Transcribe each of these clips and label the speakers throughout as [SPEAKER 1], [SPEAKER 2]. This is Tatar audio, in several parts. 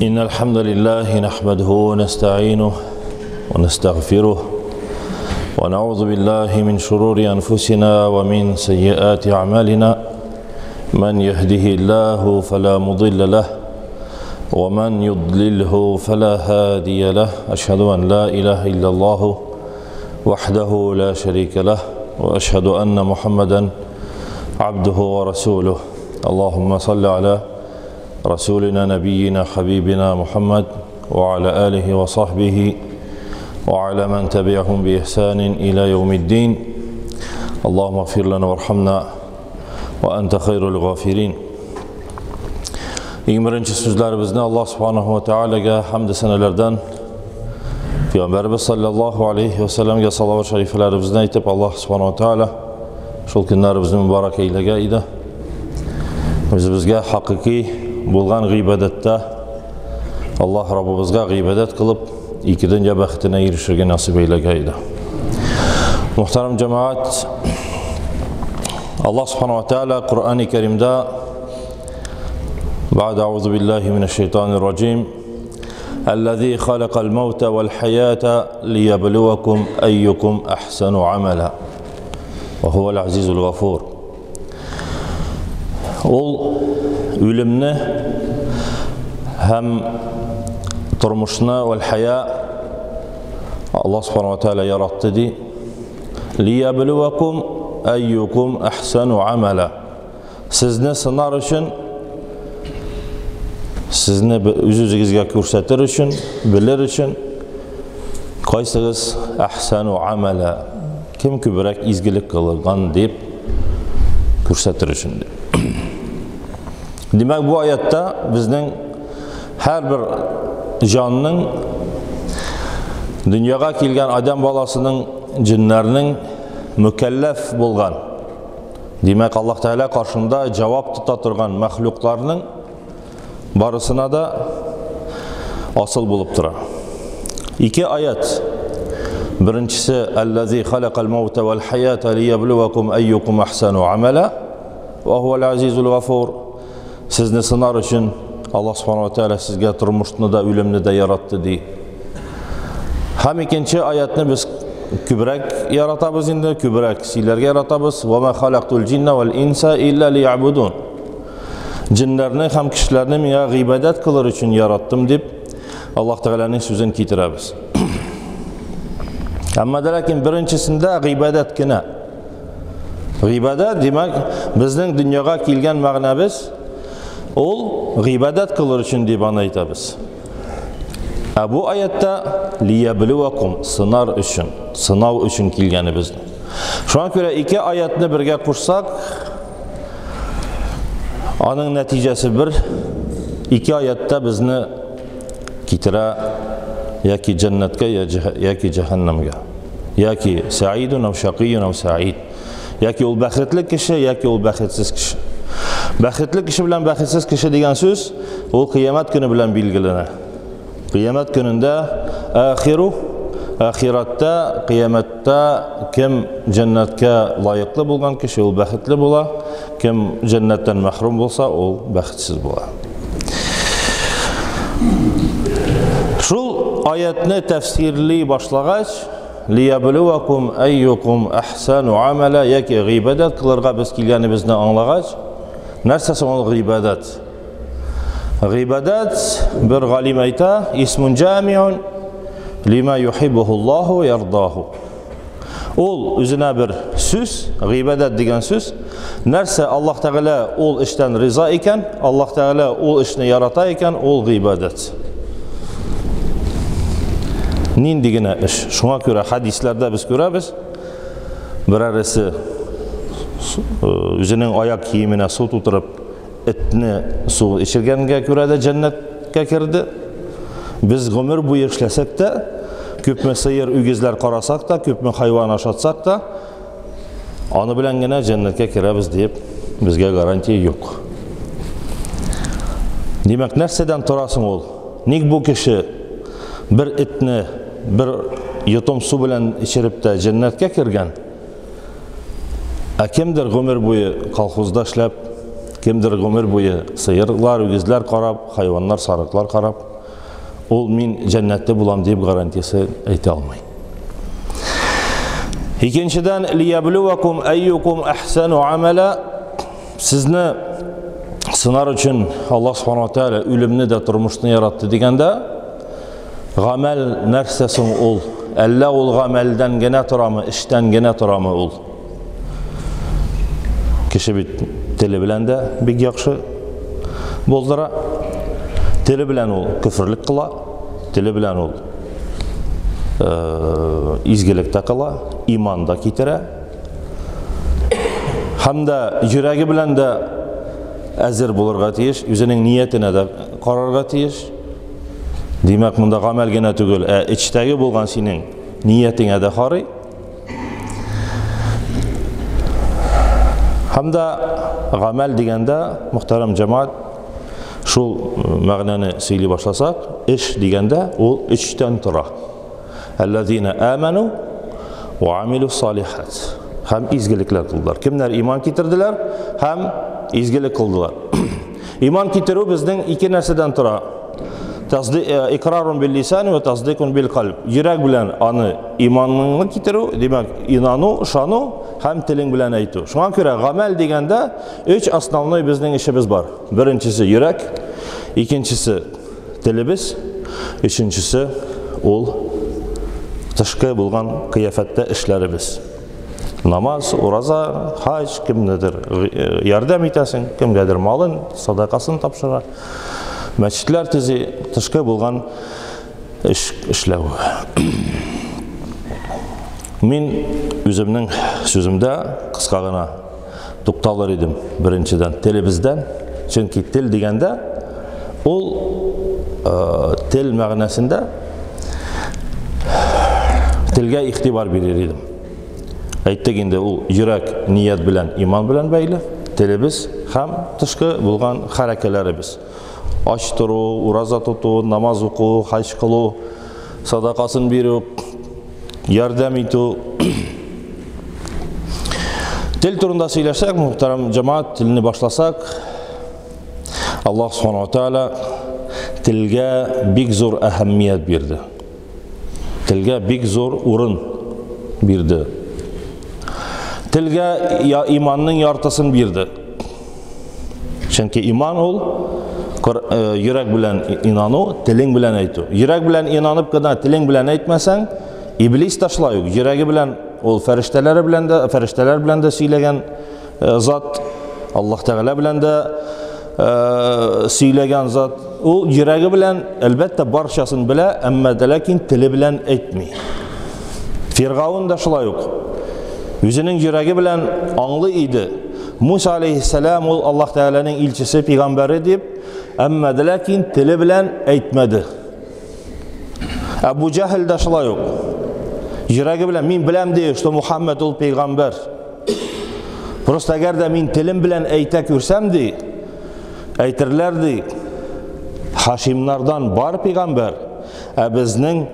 [SPEAKER 1] إن الحمد لله نحمده ونستعينه ونستغفره ونعوذ بالله من شرور أنفسنا ومن سيئات أعمالنا من يهده الله فلا مضل له ومن يضلله فلا هادي له أشهد أن لا إله إلا الله وحده لا شريك له وأشهد أن محمدا عبده ورسوله اللهم صل على رسولنا نبينا حبيبنا محمد وعلى آله وصحبه وعلى من تبعهم بإحسان إلى يوم الدين اللهم اغفر لنا وارحمنا وأنت خير الغافرين. Eng birinchi so'zlarimizni Alloh subhanahu va taolaga hamd sanalardan Payg'ambarimiz sallallohu alayhi va sallamga salovat shariflarimizni aytib Alloh subhanahu va taola shul kunlarimizni muborak aylagaydi. Bizga haqiqiy bo'lgan g'iybatda Alloh Rabbimizga g'iybat qilib ikki dunyo baxtini erishishga nasib aylagaydi. Muhtaram jamoat, Alloh subhanahu va taola Qur'oni Karimda بعد أعوذ بالله من الشيطان الرجيم الذي خلق الموت والحياة ليبلوكم أيكم أحسن عملا وهو العزيز الغفور. Ölümni hem turmuşna vel haya Allah subhanahu wa ta'ala yarattı di. Liyabluwakum ayyukum ahsanu amala. Sizni sınar için, sizni o'zingizga ko'rsatir için, bilir için, qaysiniz ahsanu amala, kim ko'proq izgilik qilgan deb ko'rsatir için. Demek bu ayette bizning her bir canının dünyaya kelgan adam balasının cinlerinin mükellef bulgan. Demek Allah Teala karşında cevap tuta turgan mahluklarının barısına da asıl bulup dura. İki ayet. Birincisi "Ellezî halakal mevte vel hayâte liyebluvekum eyyukum ahsanu amela ve huvel azîzul gafur." Sizni sınar için Allah subhanahu wa ta'ala sizge turmuşunu da ölümünü de yarattı diye. Hem ikinci ayetini biz kübrek yaratabız indi, kübrek silerge yaratabız. وَمَا خَلَقْتُ الْجِنَّ وَالْاِنْسَ إِلَّا لِيَعْبُدُونَ. Cinlerini hem kişilerini ya gıybedet kılır için yarattım deyip Allah Teala'nın sözünü getiririz. Ama lakin birincisinde gıybedet kine. Gıybedet demek bizden dünyaya kelgan ma'nabız ol gıybedet kılır için deyip anaytabız. Bu ayette liyebluvakum sınar için, sınav için kelgeni bizden. Şu an göre iki ayetini birge kursak, onun neticesi bir, iki ayette bizni kitire ya ki cennetke ya ki cehennemge, ya ki sa'idun ev şakiyyun ev sa'id, ya ki ol baxtli kişi ya ki ol baxtsiz kişi. Baxtli kişi bilen baxtsiz kişi degan söz o kıyamet günü bilen bilgilenir. Kıyamet gününde ahirette, kıyamette kim cennetke layıklı bulgan kişi o baxtli bula, kim cennetten mahrum bulsa o baxtsiz bula. Şul ayetini tefsirli başlagaç liyabluwakum ayyukum ahsanu amala yaki gıybedet kılırga biz kelganimizni anlagaç nersesi ol gıybedet? Gıybedet bir galim ayta ismun camiun lima yuhibbuhullahu ve yardahu. Ol özüne bir söz, gıybedet degan söz. Nerse Allah Teala ol işten rıza iken, Allah Teala ol işini yarata iken ol gıybedet. Nindigine iş. Şuna göre hadislerde biz görürüz. Birerisi özünün ayak kiyimine su tuturup etini su içirgenge göre de cennetke kirdi. Biz ömür boyu işlesek de, köpme sıyır ügizler karasak da, köpme hayvan aşatsak da, anı bilen gene cennetke kireriz deyip bizge garanti yok. Demek nerseden turasın ol? Nik bu kişi bir etini bir yutum su bilen içirip de cennetke kirgen? Kimdir ömür boyu kolxozda işlep, kimdir ömür boyu sıyırlar, ügizler karab, hayvanlar, sarıklar karab, ул мин жәннәттә булам дип гарантиясе әйтә алмый. Икенчедән, лияблуакум айюкум ахсану амала, сезне сынар өчен Аллаһ Субханаһу ва Тааля үлемне дә тормышны яратты дигәндә, гамәл нәрсә соң ул? Әллә ул гамәлдән генә торамы, эштән генә торамы ул? Кеше бит теле белән дә бик яхшы булдыра. Теле белән ул күфрлек кыла, теле белән ул изгелек тә кыла, иман да китерә. Һәм дә йөрәге белән дә әзер булырга тиеш, үзенең ниятенә дә карарга тиеш. Димәк, монда гамәл генә түгел, эчтәге булган синең ниятеңә дә карый. Һәм дә гамәл дигәндә, мөхтәрәм җәмәгать, шул мәгънәне сөйли башласак, эш дигәндә ул эчтән тора. Әлләзина аману ва амилу салихат. Һәм изгелекләр кылдылар. Кемнәр иман китерделәр һәм изгелек кылдылар. Иман китерү безнең ике нәрсәдән тора. Икрарун бил лисан ва тасдикун бил калб. Йөрәк белән аны иманны китерү, димәк, инану, ышану һәм телең белән әйтү. Шуңа күрә гамәл дигәндә өч основной безнең эшебез бар. Беренчесе йөрәк, икенчесе телебез, өченчесе ул тышкы булган кыяфәттә эшләребез. Намаз, ураза, хаҗ, кемнедер ярдәм итәсең, кемгәдер малын, садакасын тапшыра. Мәчетләр төзи, тышкы булган эшләү. Мин үземнең сүземдә кыска гына тукталыр идем беренчедән телебездән, чөнки тел дигәндә ул тел мәгънәсендә телгә игътибар бирер идем. Әйттек инде, ул йөрәк ният белән, иман белән бәйле, телебез һәм тышкы булган хәрәкәтләребез. Ач туру, ураза тоту, намаз уку, хаҗ кылу, садакасын бирү, ярдәм итү. Тел турында сөйләсәк, мөхтәрәм җәмәгать, телне башласак, Аллаһ Субханаһу ва Тааля телгә бик зур әһәмият бирде. Телгә бик зур урын бирде. Телгә иманның яртысын бирде. Чөнки иман ул йөрәк белән инану, телең белән әйтү. Йөрәк белән инанып кына телең белән әйтмәсәң, иблис ташлай ук. Йөрәге белән ул фәрештәләр белән дә сөйләгән зат, Аллаһ Тәгалә белән дә сөйләгән зат. Ул йөрәге белән әлбәттә барчасын белә, әмма ләкин теле белән әйтми. Фиргаун да шулай ук. Үзенең йөрәге белән аңлый иде. Муса алейхиссалам ул Аллаһ Тәгаләнең илчесе, пәйгамбәре дип, әмма ләкин теле белән әйтмәде. Әбу Җәһл да шулай ук. Йөрәге белән мин беләм ди, что Мухаммад ул пәйгамбәр. Просто әгәр дә мин телем белән әйтә күрсәм ди, әйтерләр ди, Хашимнардан бар пәйгамбәр, ә безнең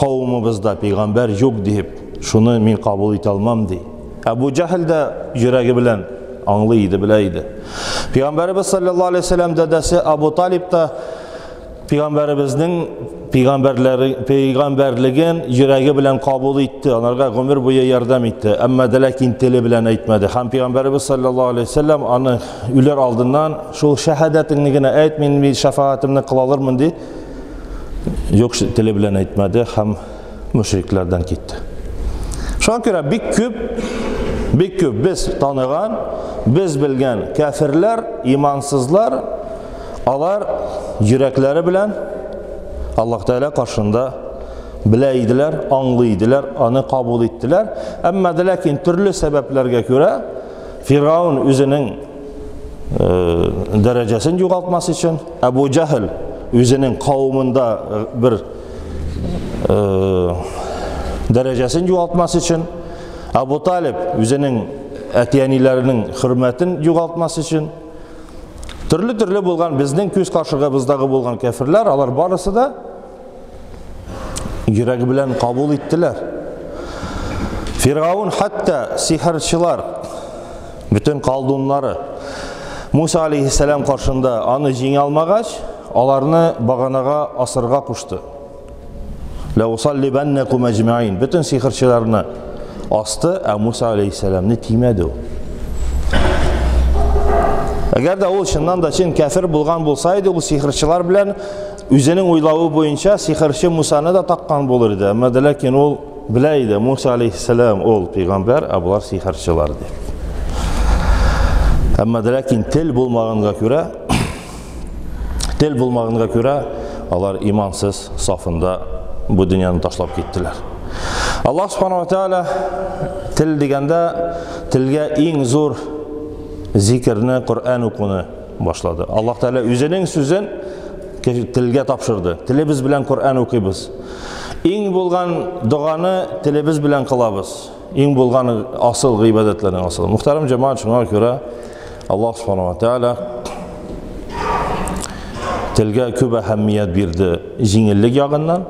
[SPEAKER 1] кавымыбызда пәйгамбәр юк дип, шуны мин кабул итә алмам ди. Әбу Җәһл дә йөрәге белән аңлый иде, белә иде. Пәйгамбәрбез саллаллаһу алейһи ва саллям дәдәсе Абу Талиб та пәйгамбәребезнең пәйгамбәрлеген йөрәге белән кабул итте, анарга гомер буе ярдәм итте, әмма ләкин теле белән әйтмәде. Һәм пәйгамбәрбез саллаллаһу алейһи ва саллям аны үләр алдыннан шул шәһадәтеңне генә әйт, мин шәфаатымны кыла алырмын ди. Юк, теле белән әйтмәде һәм мөшрикләрдән китте. Шуңа күрә бик күп без таныган, без белгән кафирләр, имансызлар, алар йөрәкләре белән Аллаһ Тәгалә каршында белә иделәр, аңлый иделәр, аны кабул иттеләр. Әмма ләкин төрле сәбәпләргә күрә Фиргаун үзенең дәрәҗәсен югалтмас өчен, Әбу Җәһл үзенең кавымында бер дәрәҗәсен югалтмас өчен, Абу Талиб үзенең әтиәниләренең хөрмәтен югалтмас өчен, төрле булган безнең күз каршыгыбыздагы булган кафирләр, алар барысы да йөрәге белән кабул иттеләр. Фиргаун хәтта сихерчылар, бүтән калдуннары Муса алейхиссалам каршында аны җиңә алмагач, аларны баганага асырга кушты. Ла усаллибаннакум аҗмаин. Бөтен сихерчеләрне асты, ә Муса алейхиссаламны тимәде. Әгәр дә ул чыннан да чин кафир булган булса иде, ул сихерчеләр белән үзенең уйлавы буенча сихерче Мусаны да таккан булыр иде. Әмма ләкин ул белә иде, Муса алейхиссалам ул пәйгамбер, ә булар сихерчеләр дип. Әмма ләкин тел булмаганга күрә, алар имансыз сафында bu dünyanı taşlap gittiler. Allah subhanahu wa ta'ala til degende tilge en zor zikrini, Kur'an okunu başladı. Allah Teala özünün sözün tilge tapşırdı. Tilimiz bilen Kur'an okuyuz. En bulgan duanı tilimiz bilen kılabız. En bulgan asıl ibadetlerin asıl. Muhterem cemaat, şuna göre Allah subhanahu wa ta'ala tilge köp ehemmiyet berdi jingillik yağından.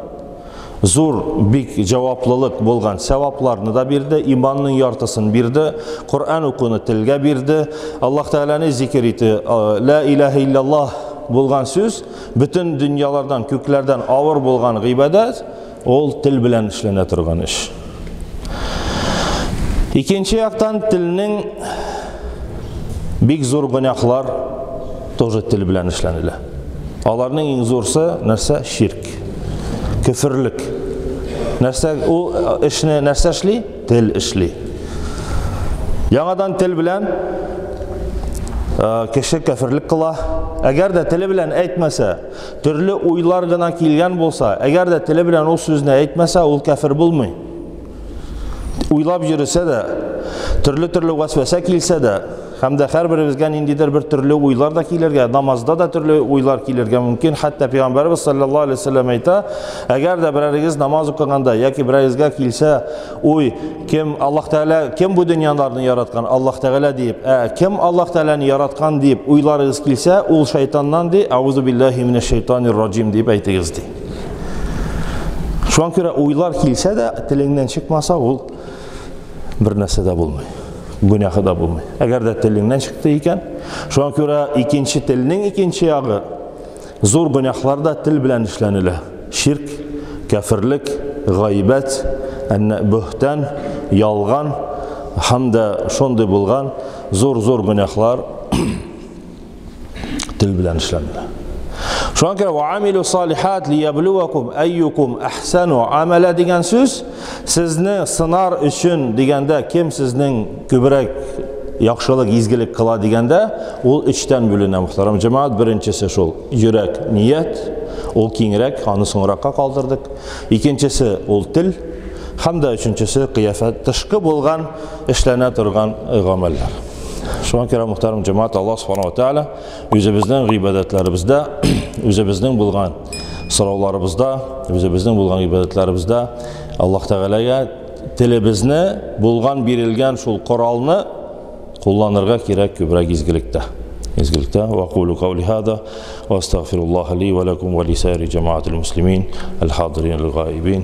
[SPEAKER 1] Zor bik cavaplılık bolgan sevaplarını da berdi, imanın yartısını berdi, Kur'an okunu tilge berdi. Allah Teala'nı zikir etti. La ilahe illallah bolgan söz, bütün dünyalardan, köklerden ağır bolgan ibadet, ol til bilen işlene turgan iş. İkinci yaktan tilinin bik zor günahlar тоже til bilen işlenile. Alarının en zorsa nerse şirk. Küfürlük. O işini nerse işli? Til işli. Yanadan til bilen kişi küfürlük kıla. Eğer de tili bilen etmese, türlü uylar gına kilgen bolsa, eğer de tili bilen o sözünü etmese, ol kafir bulmuyor. Uylap yürüse de, türlü vasvese kilse de, hem de her birimizden indidir bir türlü uylar da kilirge, namazda da türlü uylar kilirge mümkün. Hatta Peygamberimiz sallallahu aleyhi ve sellem ayta, eğer de biriniz namaz okuyanda, ya ki birinizge kilse, uy, Allah Teala, kim bu dünyalarını yaratkan? Allah Teala deyip, kim Allah Teala'nı yaratkan deyip, uylarınız kilse, ol şeytandan deyip, Euzu billahi mineşşeytanirracim deyip aytınız deyip. Şu an göre uylar kilse de, tilinden çıkmasa, ol bir nese de bulmuyor. Günahı da bulmuyor. Eğer de tilinden çıktı iken, şu an göre ikinci tilinin ikinci yağı, zor günahlar da til bilen işlenile. Şirk, kafirlik, gaybet, bühten, yalgan, hem de şonda bulgan, zor günahlar til bilen işlenile. Şu an göre وَعَمِلُوا صَالِحَاتِ لِيَبْلُوَكُمْ اَيُّكُمْ اَحْسَنُوا عَمَلَ diyen söz, sizni sınar üçün digende, kim siznin kübrek yaxşılık, izgilik kıla digende, ol içten bölüne muhterem cemaat. Birincisi şol yürek, niyet, ol kiyinrek, anı sonraka kaldırdık. İkincisi ol til, hem de üçüncüsü kıyafet, dışkı bulgan, işlene turgan ameller. Şu an kere muhterem cemaat, Allah subhanahu wa ta'ala özümüzden ibadetlerimizde, özümüzden bulgan sıravlarımızda, özümüzden bulgan ibadetlerimizde Allah Teala'ya tilimizni bulgan birilgen şul kuralını kullanırga kirek kübrek izgilikte. وأقول قولي هذا وأستغفر الله لي ولكم ولسائر جماعة المسلمين الحاضرين الغائبين